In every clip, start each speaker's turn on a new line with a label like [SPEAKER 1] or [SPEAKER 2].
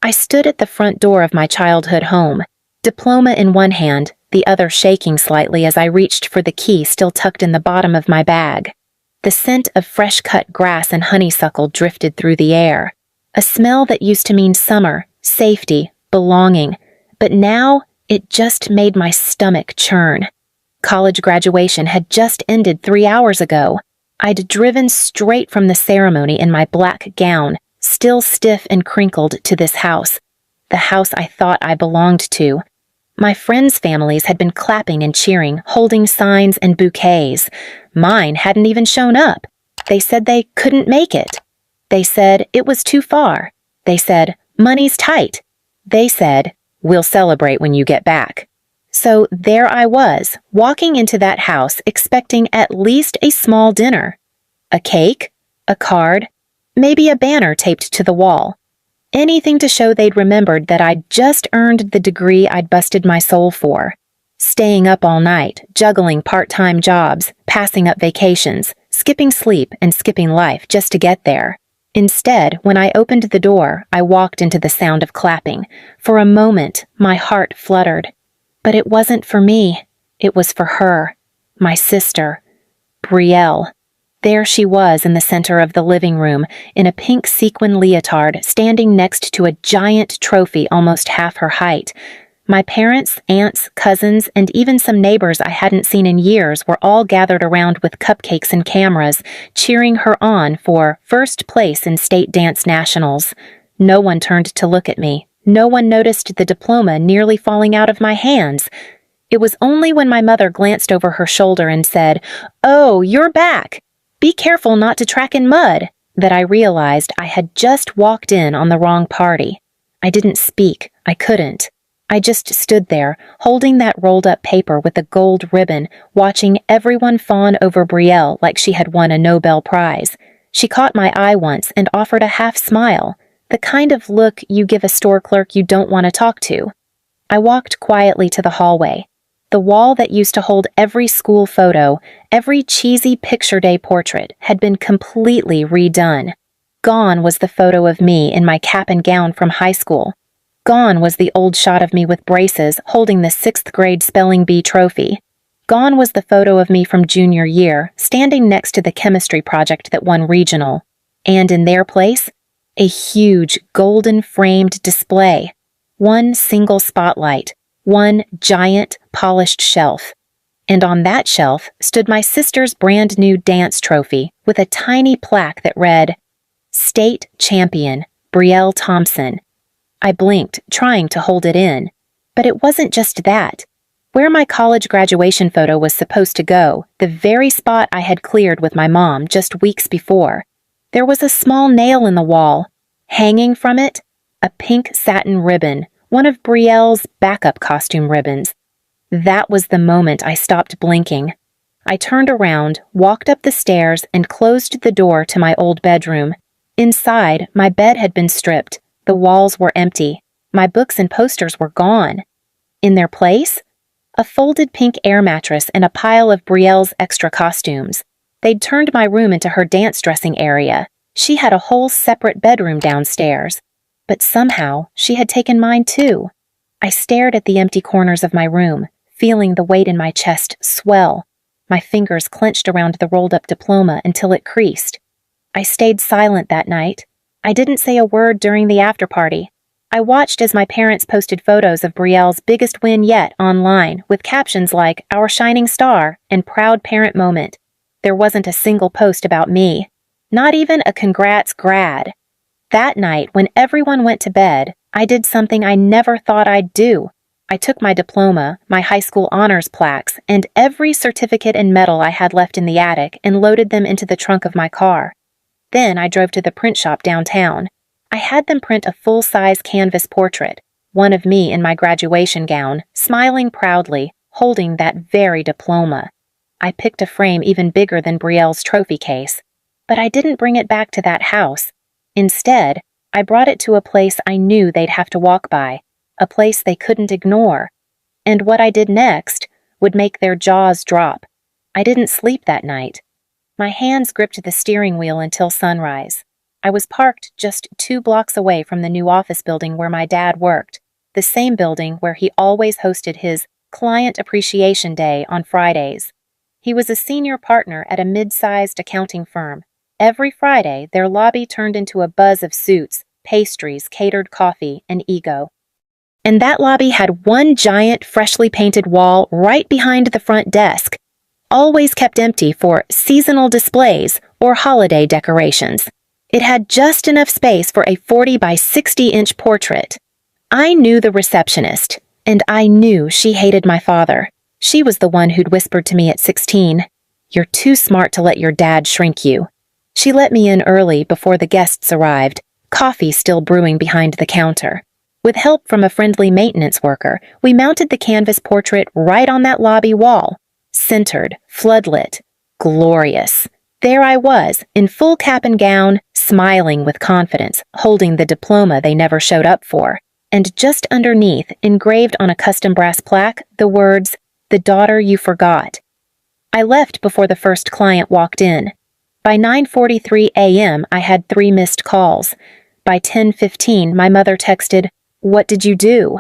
[SPEAKER 1] I stood at the front door of my childhood home, diploma in one hand, the other shaking slightly as I reached for the key still tucked in the bottom of my bag. The scent of fresh-cut grass and honeysuckle drifted through the air, a smell that used to mean summer, safety, belonging, but now it just made my stomach churn. College graduation had just ended 3 hours ago. I'd driven straight from the ceremony in my black gown, still stiff and crinkled, to this house, the house I thought I belonged to. My friends' families had been clapping and cheering, holding signs and bouquets. Mine hadn't even shown up. They said they couldn't make it. They said it was too far. They said, money's tight. They said, we'll celebrate when you get back. So there I was, walking into that house expecting at least a small dinner. A cake, a card, maybe a banner taped to the wall. Anything to show they'd remembered that I'd just earned the degree I'd busted my soul for. Staying up all night, juggling part-time jobs, passing up vacations, skipping sleep and skipping life just to get there. Instead, when I opened the door, I walked into the sound of clapping. For a moment, my heart fluttered. But it wasn't for me. It was for her, my sister, Brielle. There she was in the center of the living room, in a pink sequin leotard, standing next to a giant trophy almost half her height. My parents, aunts, cousins, and even some neighbors I hadn't seen in years were all gathered around with cupcakes and cameras, cheering her on for first place in state dance nationals. No one turned to look at me. No one noticed the diploma nearly falling out of my hands. It was only when my mother glanced over her shoulder and said, "Oh, you're back. Be careful not to track in mud," that I realized I had just walked in on the wrong party. I didn't speak. I couldn't. I just stood there, holding that rolled-up paper with a gold ribbon, watching everyone fawn over Brielle like she had won a Nobel Prize. She caught my eye once and offered a half smile, the kind of look you give a store clerk you don't want to talk to. I walked quietly to the hallway. The wall that used to hold every school photo, every cheesy picture day portrait, had been completely redone. Gone was the photo of me in my cap and gown from high school. Gone was the old shot of me with braces holding the 6th grade spelling bee trophy. Gone was the photo of me from junior year, standing next to the chemistry project that won regional. And in their place, a huge golden-framed display. One single spotlight. One giant, polished shelf. And on that shelf stood my sister's brand-new dance trophy with a tiny plaque that read, "State Champion, Brielle Thompson." I blinked, trying to hold it in. But it wasn't just that. Where my college graduation photo was supposed to go, the very spot I had cleared with my mom just weeks before, there was a small nail in the wall. Hanging from it, a pink satin ribbon, one of Brielle's backup costume ribbons. That was the moment I stopped blinking. I turned around, walked up the stairs, and closed the door to my old bedroom. Inside, my bed had been stripped. The walls were empty. My books and posters were gone. In their place, a folded pink air mattress and a pile of Brielle's extra costumes. They'd turned my room into her dance dressing area. She had a whole separate bedroom downstairs. But somehow, she had taken mine too. I stared at the empty corners of my room, feeling the weight in my chest swell. My fingers clenched around the rolled-up diploma until it creased. I stayed silent that night. I didn't say a word during the after-party. I watched as my parents posted photos of Brielle's biggest win yet online, with captions like, "Our shining star," and "Proud parent moment." There wasn't a single post about me. Not even a congrats grad. That night, when everyone went to bed, I did something I never thought I'd do. I took my diploma, my high school honors plaques, and every certificate and medal I had left in the attic and loaded them into the trunk of my car. Then I drove to the print shop downtown. I had them print a full-size canvas portrait, one of me in my graduation gown, smiling proudly, holding that very diploma. I picked a frame even bigger than Brielle's trophy case. But I didn't bring it back to that house. Instead, I brought it to a place I knew they'd have to walk by, a place they couldn't ignore. And what I did next would make their jaws drop. I didn't sleep that night. My hands gripped the steering wheel until sunrise. I was parked just 2 blocks away from the new office building where my dad worked, the same building where he always hosted his Client Appreciation Day on Fridays. He was a senior partner at a mid-sized accounting firm. Every Friday, their lobby turned into a buzz of suits, pastries, catered coffee, and ego. And that lobby had one giant, freshly painted wall right behind the front desk, always kept empty for seasonal displays or holiday decorations. It had just enough space for a 40 by 60-inch portrait. I knew the receptionist, and I knew she hated my father. She was the one who'd whispered to me at 16, "You're too smart to let your dad shrink you." She let me in early before the guests arrived, coffee still brewing behind the counter. With help from a friendly maintenance worker, we mounted the canvas portrait right on that lobby wall. Centered, floodlit, glorious. There I was, in full cap and gown, smiling with confidence, holding the diploma they never showed up for. And just underneath, engraved on a custom brass plaque, the words, "The daughter you forgot." I left before the first client walked in. By 9:43 a.m., I had 3 missed calls. By 10:15, my mother texted, "What did you do?"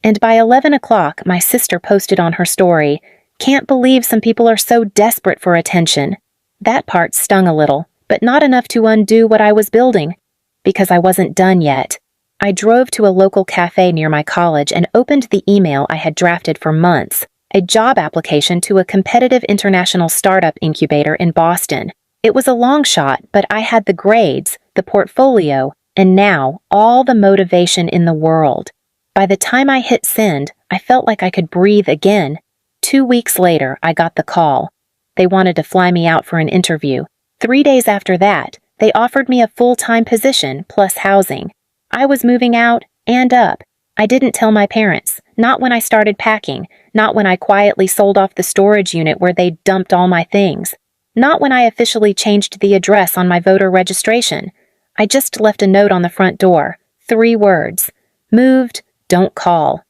[SPEAKER 1] And by 11 o'clock, my sister posted on her story, "Can't believe some people are so desperate for attention." That part stung a little, but not enough to undo what I was building, because I wasn't done yet. I drove to a local cafe near my college and opened the email I had drafted for months, a job application to a competitive international startup incubator in Boston. It was a long shot, but I had the grades, the portfolio, and now all the motivation in the world. By the time I hit send, I felt like I could breathe again. 2 weeks later, I got the call. They wanted to fly me out for an interview. 3 days after that, they offered me a full-time position plus housing. I was moving out and up. I didn't tell my parents, not when I started packing, not when I quietly sold off the storage unit where they dumped all my things, not when I officially changed the address on my voter registration. I just left a note on the front door, 3 words, "Moved, don't call."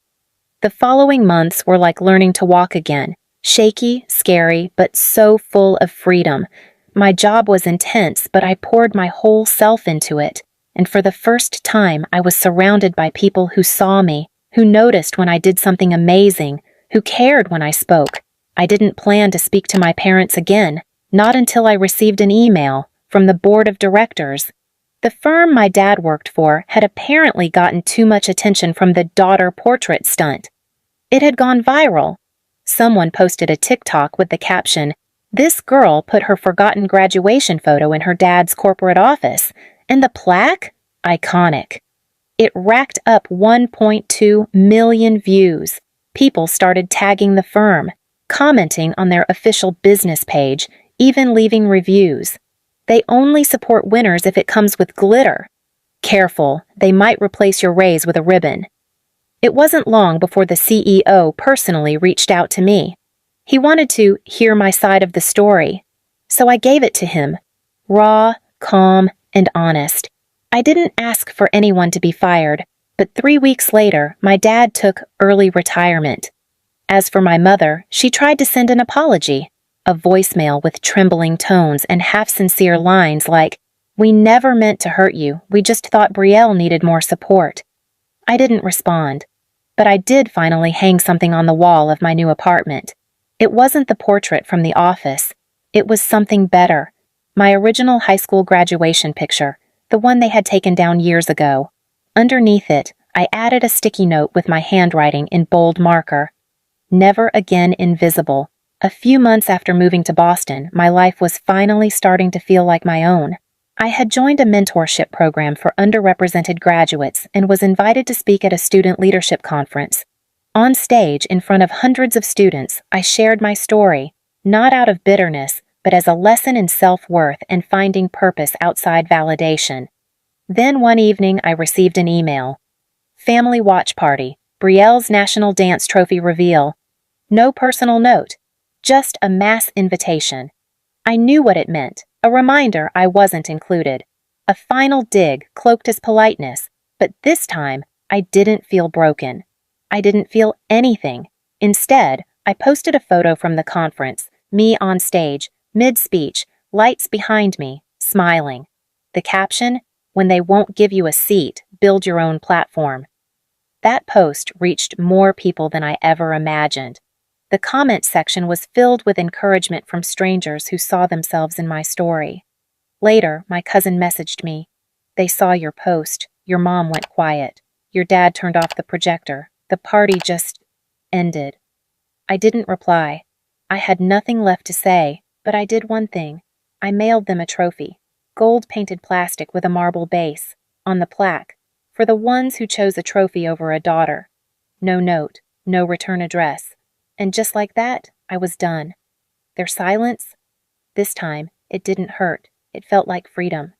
[SPEAKER 1] The following months were like learning to walk again, shaky, scary, but so full of freedom. My job was intense, but I poured my whole self into it. And for the first time, I was surrounded by people who saw me, who noticed when I did something amazing, who cared when I spoke. I didn't plan to speak to my parents again, not until I received an email from the board of directors. The firm my dad worked for had apparently gotten too much attention from the daughter portrait stunt. It had gone viral. Someone posted a TikTok with the caption, "This girl put her forgotten graduation photo in her dad's corporate office." And the plaque? Iconic. It racked up 1.2 million views. People started tagging the firm, commenting on their official business page, even leaving reviews. They only support winners if it comes with glitter. Careful, they might replace your raise with a ribbon. It wasn't long before the CEO personally reached out to me. He wanted to hear my side of the story, so I gave it to him. Raw, calm, and honest. I didn't ask for anyone to be fired, but 3 weeks later, my dad took early retirement. As for my mother, she tried to send an apology, a voicemail with trembling tones and half-sincere lines like, "We never meant to hurt you, we just thought Brielle needed more support." I didn't respond, but I did finally hang something on the wall of my new apartment. It wasn't the portrait from the office. It was something better. My original high school graduation picture, the one they had taken down years ago. Underneath it, I added a sticky note with my handwriting in bold marker. Never again invisible. A few months after moving to Boston, my life was finally starting to feel like my own. I had joined a mentorship program for underrepresented graduates and was invited to speak at a student leadership conference. On stage, in front of hundreds of students, I shared my story, not out of bitterness, but as a lesson in self-worth and finding purpose outside validation. Then one evening, I received an email. Family watch party, Brielle's National Dance Trophy reveal. No personal note, just a mass invitation. I knew what it meant, a reminder I wasn't included. A final dig cloaked as politeness, but this time, I didn't feel broken. I didn't feel anything. Instead, I posted a photo from the conference, me on stage, mid-speech, lights behind me, smiling. The caption, When they won't give you a seat, build your own platform. That post reached more people than I ever imagined. The comment section was filled with encouragement from strangers who saw themselves in my story. Later, my cousin messaged me. "They saw your post. Your mom went quiet. Your dad turned off the projector. The party just ended." I didn't reply. I had nothing left to say, but I did one thing. I mailed them a trophy, gold-painted plastic with a marble base, on the plaque, "For the ones who chose a trophy over a daughter." No note, no return address. And just like that, I was done. Their silence? This time, it didn't hurt. It felt like freedom.